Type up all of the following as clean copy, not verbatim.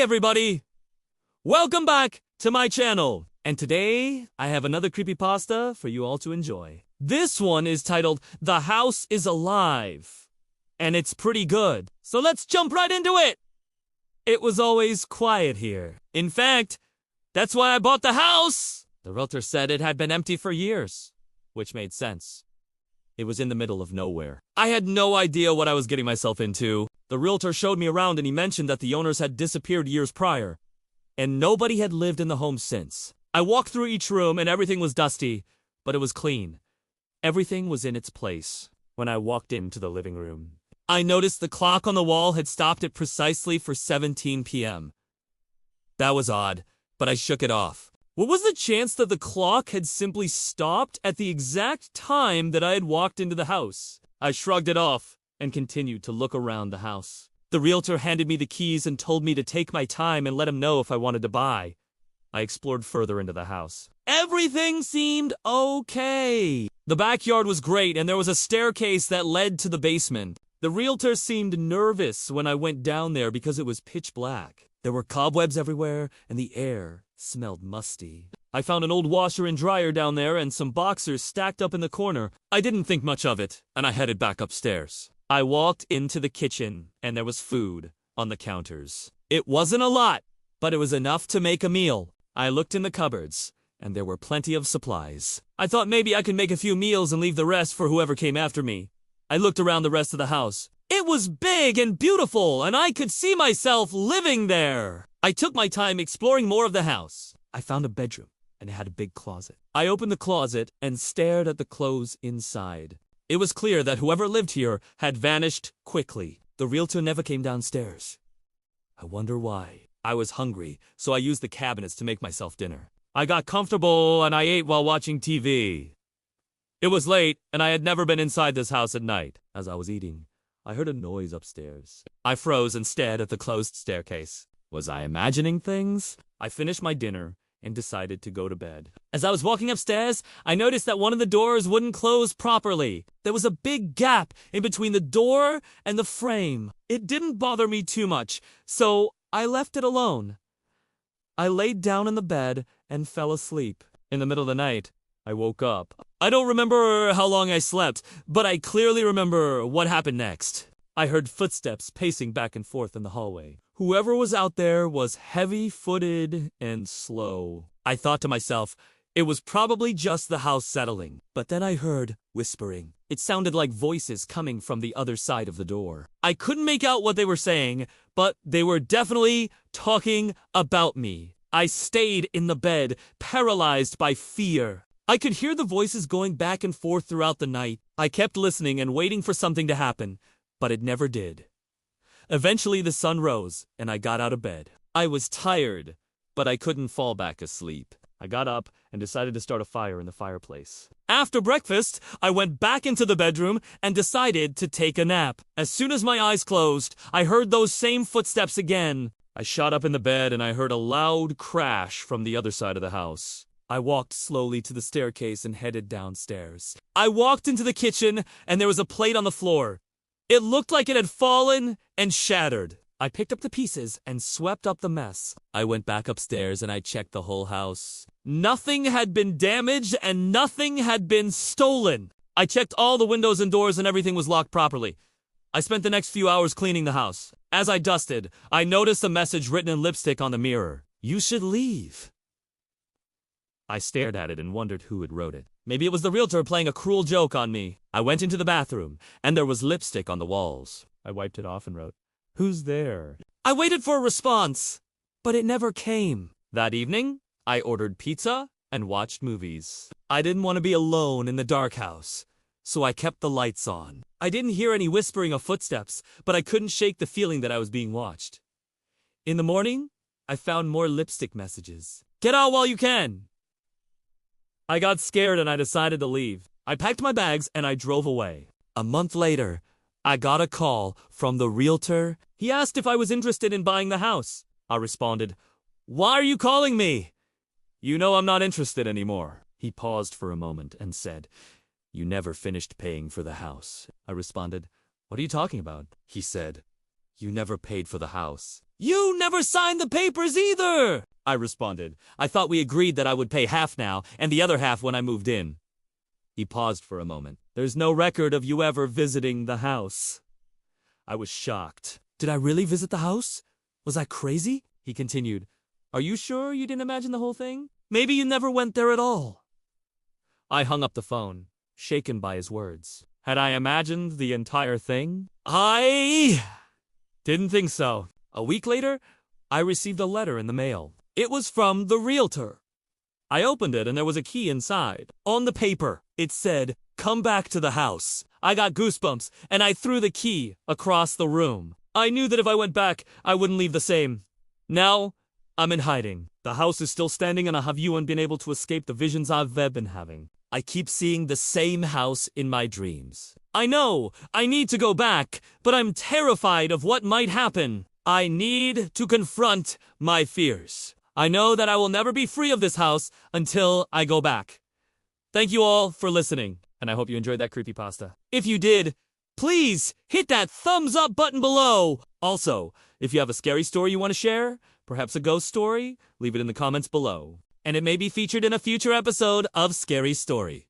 everybody! Welcome back to my channel. And today, I have another creepypasta for you all to enjoy. This one is titled, The House is Alive. And it's pretty good. So let's jump right into it! It was always quiet here. In fact, that's why I bought the house! The realtor said it had been empty for years, which made sense. It was in the middle of nowhere. I had no idea what I was getting myself into. The realtor showed me around and he mentioned that the owners had disappeared years prior, and nobody had lived in the home since. I walked through each room and everything was dusty, but it was clean. Everything was in its place. When I walked into the living room, I noticed the clock on the wall had stopped at precisely for 17 p.m. That was odd, but I shook it off. What was the chance that the clock had simply stopped at the exact time that I had walked into the house? I shrugged it off and continued to look around the house. The realtor handed me the keys and told me to take my time and let him know if I wanted to buy. I explored further into the house. Everything seemed okay. The backyard was great and there was a staircase that led to the basement. The realtor seemed nervous when I went down there because it was pitch black. There were cobwebs everywhere and the air smelled musty. I found an old washer and dryer down there and some boxers stacked up in the corner. I didn't think much of it, and I headed back upstairs. I walked into the kitchen, and there was food on the counters. It wasn't a lot, but it was enough to make a meal. I looked in the cupboards, and there were plenty of supplies. I thought maybe I could make a few meals and leave the rest for whoever came after me. I looked around the rest of the house. It was big and beautiful, and I could see myself living there. I took my time exploring more of the house. I found a bedroom, and it had a big closet. I opened the closet and stared at the clothes inside. It was clear that whoever lived here had vanished quickly. The realtor never came downstairs. I wonder why. I was hungry, so I used the cabinets to make myself dinner. I got comfortable, and I ate while watching TV. It was late, and I had never been inside this house at night. As I was eating, I heard a noise upstairs. I froze and stared at the closed staircase. Was I imagining things? I finished my dinner and decided to go to bed. As I was walking upstairs, I noticed that one of the doors wouldn't close properly. There was a big gap in between the door and the frame. It didn't bother me too much, so I left it alone. I laid down in the bed and fell asleep. In the middle of the night, I woke up. I don't remember how long I slept, but I clearly remember what happened next. I heard footsteps pacing back and forth in the hallway. Whoever was out there was heavy-footed and slow. I thought to myself, it was probably just the house settling. But then I heard whispering. It sounded like voices coming from the other side of the door. I couldn't make out what they were saying, but they were definitely talking about me. I stayed in the bed, paralyzed by fear. I could hear the voices going back and forth throughout the night. I kept listening and waiting for something to happen, but it never did. Eventually the sun rose, and I got out of bed. I was tired, but I couldn't fall back asleep. I got up and decided to start a fire in the fireplace. After breakfast, I went back into the bedroom and decided to take a nap. As soon as my eyes closed, I heard those same footsteps again. I shot up in the bed and I heard a loud crash from the other side of the house. I walked slowly to the staircase and headed downstairs. I walked into the kitchen and there was a plate on the floor. It looked like it had fallen and shattered. I picked up the pieces and swept up the mess. I went back upstairs and I checked the whole house. Nothing had been damaged and nothing had been stolen. I checked all the windows and doors and everything was locked properly. I spent the next few hours cleaning the house. As I dusted, I noticed a message written in lipstick on the mirror. You should leave. I stared at it and wondered who had wrote it. Maybe it was the realtor playing a cruel joke on me. I went into the bathroom, and there was lipstick on the walls. I wiped it off and wrote, "Who's there?" I waited for a response, but it never came. That evening, I ordered pizza and watched movies. I didn't want to be alone in the dark house, so I kept the lights on. I didn't hear any whispering of footsteps, but I couldn't shake the feeling that I was being watched. In the morning, I found more lipstick messages. Get out while you can. I got scared and I decided to leave. I packed my bags and I drove away. A month later, I got a call from the realtor. He asked if I was interested in buying the house. I responded, "Why are you calling me? You know I'm not interested anymore." He paused for a moment and said, "You never finished paying for the house." I responded, "What are you talking about?" He said, "You never paid for the house." You never signed the papers either, I responded. I thought we agreed that I would pay half now and the other half when I moved in. He paused for a moment. There's no record of you ever visiting the house. I was shocked. Did I really visit the house? Was I crazy? He continued. Are you sure you didn't imagine the whole thing? Maybe you never went there at all. I hung up the phone, shaken by his words. Had I imagined the entire thing? I didn't think so. A week later, I received a letter in the mail. It was from the realtor. I opened it and there was a key inside. On the paper, it said, "Come back to the house." I got goosebumps and I threw the key across the room. I knew that if I went back, I wouldn't leave the same. Now, I'm in hiding. The house is still standing and I have you and been able to escape the visions I've been having. I keep seeing the same house in my dreams. I know I need to go back, but I'm terrified of what might happen. I need to confront my fears. I know that I will never be free of this house until I go back. Thank you all for listening, and I hope you enjoyed that creepypasta. If you did, please hit that thumbs up button below. Also, if you have a scary story you want to share, perhaps a ghost story, leave it in the comments below, and it may be featured in a future episode of Scary Story.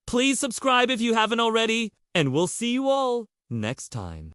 Please subscribe if you haven't already, and we'll see you all next time.